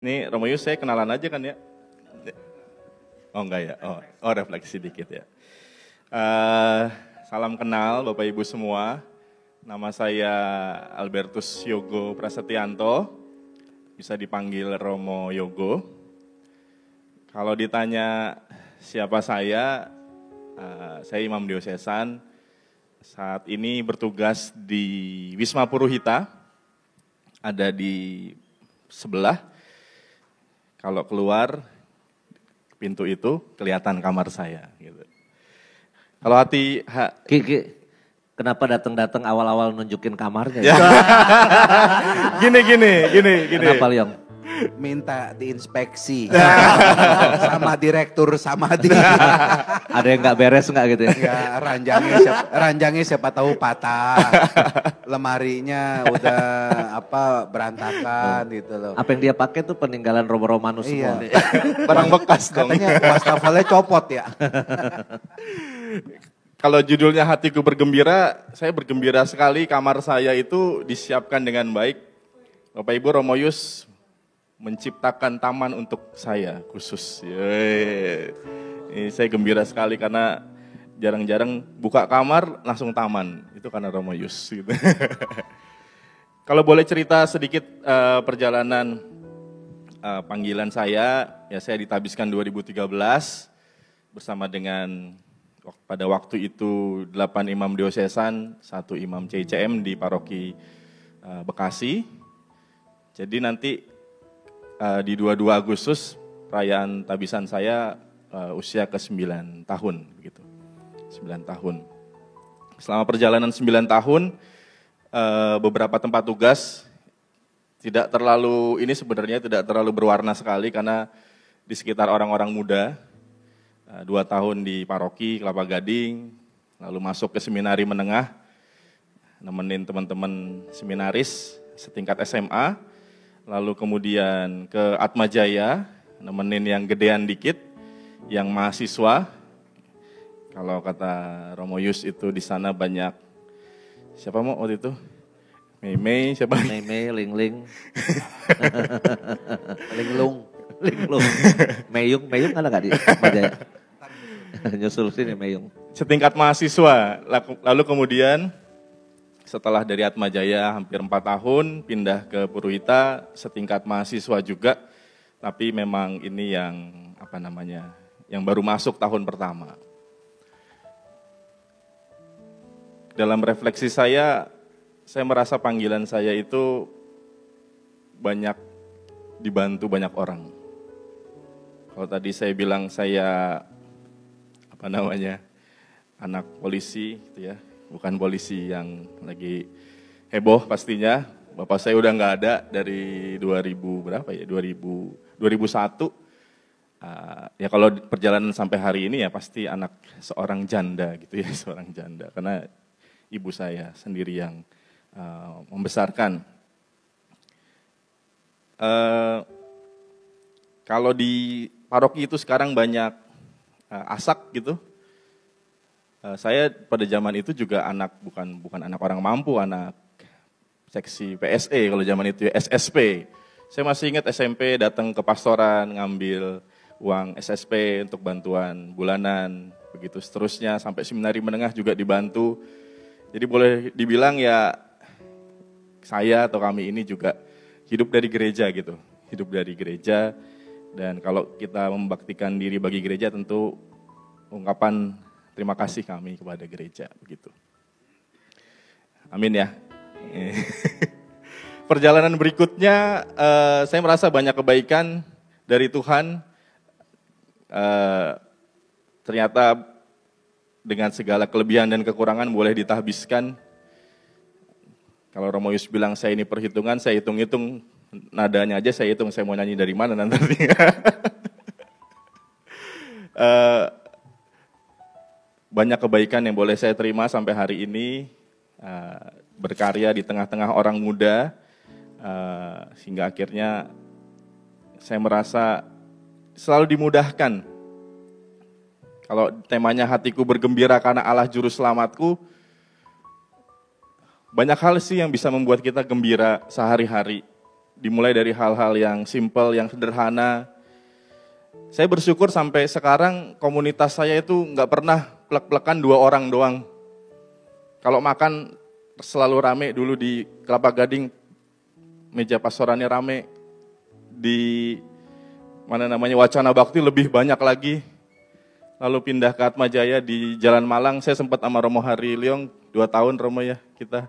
Nih Romoyus saya kenalan aja kan ya? Oh enggak ya? Oh refleksi dikit ya. Salam kenal Bapak Ibu semua. Nama saya Albertus Yogo Prasetyanto. Bisa dipanggil Romo Yogo. Kalau ditanya siapa saya Imam Diosesan. Saat ini bertugas di Wisma Puruhita. Ada di sebelah. Kalau keluar pintu itu kelihatan kamar saya. Gitu. Kalau Kiki, kenapa datang-datang awal-awal nunjukin kamarnya? Ya. Gini. Kenapa Liong? Minta diinspeksi sama direktur Samadi. Ada yang nggak beres nggak gitu ya? Ya ranjangnya siapa tahu patah, lemarinya udah berantakan gitu loh. Apa yang dia pakai tuh peninggalan Romo Romanus semua. Iya. barang bekas dong. Katanya wastafelnya copot ya. Kalau judulnya Hatiku Bergembira, saya bergembira sekali kamar saya itu disiapkan dengan baik. Bapak Ibu Romoyus menciptakan taman untuk saya khusus. Ini saya gembira sekali karena jarang-jarang buka kamar langsung taman. Itu karena Romoyus. Gitu. Kalau boleh cerita sedikit perjalanan panggilan saya, ya saya ditabiskan 2013 bersama dengan pada waktu itu 8 imam diosesan, 1 imam CICM di paroki Bekasi. Jadi nanti di 22 Agustus perayaan tabisan saya usia ke-9 tahun begitu. 9 tahun. Selama perjalanan 9 tahun beberapa tempat tugas ini sebenarnya tidak terlalu berwarna sekali karena di sekitar orang-orang muda. 2 tahun di paroki Kelapa Gading, lalu masuk ke seminari menengah, nemenin teman-teman seminaris setingkat SMA, lalu kemudian ke Atmajaya, nemenin yang gedean dikit, yang mahasiswa. Kalau kata Romoyus itu di sana banyak, siapa mau waktu itu? Mei, siapa? Mei, Ling. Linglung. Meyung ada nggak di Atmajaya? Nyusul sini Meyung. Setingkat mahasiswa, lalu kemudian setelah dari Atmajaya hampir 4 tahun, pindah ke Puruhita, setingkat mahasiswa juga, tapi memang ini yang baru masuk tahun pertama. Dalam refleksi saya merasa panggilan saya itu banyak dibantu banyak orang. Kalau tadi saya bilang saya anak polisi gitu ya, bukan polisi yang lagi heboh pastinya. Bapak saya udah nggak ada dari 2001. Ya kalau perjalanan sampai hari ini ya pasti anak seorang janda gitu ya, seorang janda karena ibu saya sendiri yang membesarkan. Kalau di paroki itu sekarang banyak asak gitu. Saya pada zaman itu juga bukan anak orang mampu, anak seksi PSE kalau zaman itu ya, SSP. Saya masih ingat SMP datang ke pastoran ngambil uang SSP untuk bantuan bulanan, begitu seterusnya sampai seminari menengah juga dibantu. Jadi boleh dibilang ya saya atau kami ini juga hidup dari gereja gitu, hidup dari gereja. Dan kalau kita membaktikan diri bagi gereja tentu ungkapan terima kasih kami kepada gereja begitu. Amin ya. Perjalanan berikutnya saya merasa banyak kebaikan dari Tuhan. Ternyata dengan segala kelebihan dan kekurangan boleh ditahbiskan. Kalau Romoyus bilang saya ini perhitungan, saya hitung-hitung nadanya aja saya hitung, saya mau nyanyi dari mana nanti. Banyak kebaikan yang boleh saya terima sampai hari ini, berkarya di tengah-tengah orang muda, sehingga akhirnya saya merasa selalu dimudahkan. Kalau temanya hatiku bergembira karena Allah juru selamatku, banyak hal sih yang bisa membuat kita gembira sehari-hari. dimulai dari hal-hal yang simple, yang sederhana. Saya bersyukur sampai sekarang komunitas saya itu nggak pernah plek-plekan 2 orang doang. Kalau makan selalu rame, dulu di Kelapa Gading meja pastorannya rame, di Wacana Bakti lebih banyak lagi. Lalu pindah ke Atmajaya di Jalan Malang, saya sempat sama Romo Hari Liong 2 tahun Romo ya kita.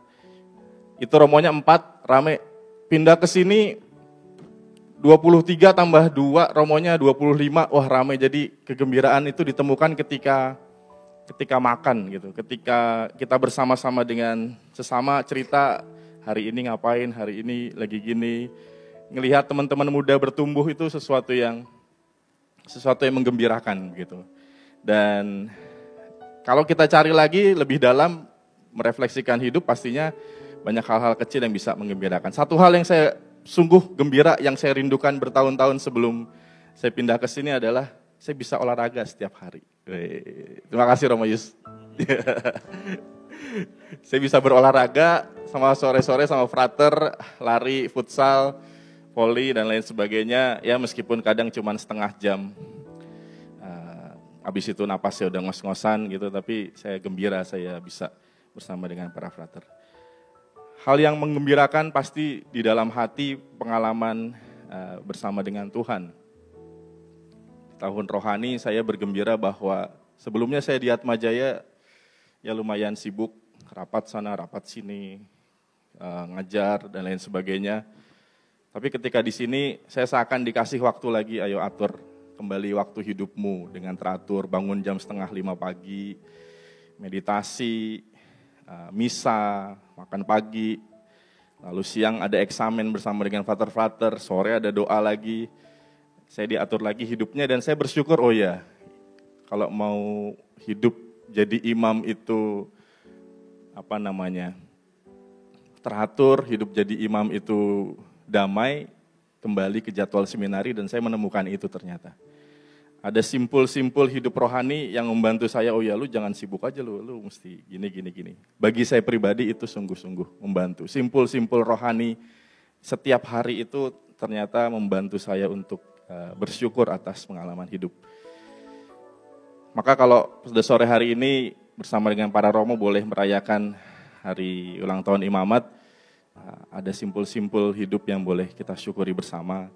Itu romonya 4 rame. Pindah ke sini 23 tambah 2 romonya 25, wah rame. Jadi kegembiraan itu ditemukan ketika makan gitu. Ketika kita bersama-sama dengan sesama cerita hari ini ngapain, hari ini lagi gini. Ngelihat teman-teman muda bertumbuh itu sesuatu yang menggembirakan gitu. Dan kalau kita cari lagi lebih dalam merefleksikan hidup, pastinya banyak hal-hal kecil yang bisa menggembirakan. Satu hal yang saya sungguh gembira, yang saya rindukan bertahun-tahun sebelum saya pindah ke sini adalah saya bisa olahraga setiap hari. Terima kasih Romo Yus. Saya bisa berolahraga sama sore-sore sama frater, lari, futsal, voli dan lain sebagainya. Ya meskipun kadang cuma setengah jam. Habis itu napasnya udah ngos-ngosan gitu, tapi saya gembira saya bisa bersama dengan para frater. Hal yang menggembirakan pasti di dalam hati pengalaman bersama dengan Tuhan. Tahun rohani saya bergembira bahwa sebelumnya saya di Atmajaya ya lumayan sibuk, rapat sana, rapat sini, ngajar dan lain sebagainya. Tapi ketika di sini saya seakan dikasih waktu lagi, ayo atur kembali waktu hidupmu dengan teratur, bangun jam 4:30 pagi, meditasi, misa, makan pagi, lalu siang ada eksamen bersama dengan frater-frater, sore ada doa lagi, saya diatur lagi hidupnya dan saya bersyukur, oh ya, kalau mau hidup jadi imam itu teratur, hidup jadi imam itu damai, kembali ke jadwal seminari dan saya menemukan itu ternyata. Ada simpul-simpul hidup rohani yang membantu saya, oh ya lu jangan sibuk aja lu mesti gini. Bagi saya pribadi itu sungguh-sungguh membantu. Simpul-simpul rohani setiap hari itu ternyata membantu saya untuk bersyukur atas pengalaman hidup. Maka kalau pada sore hari ini bersama dengan para romo boleh merayakan hari ulang tahun imamat, ada simpul-simpul hidup yang boleh kita syukuri bersama.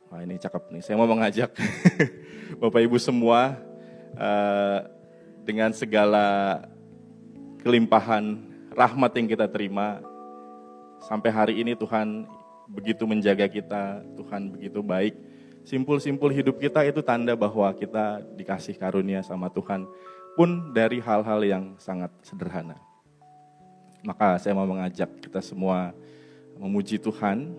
Wah ini cakep nih, saya mau mengajak Bapak Ibu semua dengan segala kelimpahan rahmat yang kita terima, sampai hari ini Tuhan begitu menjaga kita, Tuhan begitu baik. Simpul-simpul hidup kita itu tanda bahwa kita dikasih karunia sama Tuhan, pun dari hal-hal yang sangat sederhana. Maka saya mau mengajak kita semua memuji Tuhan,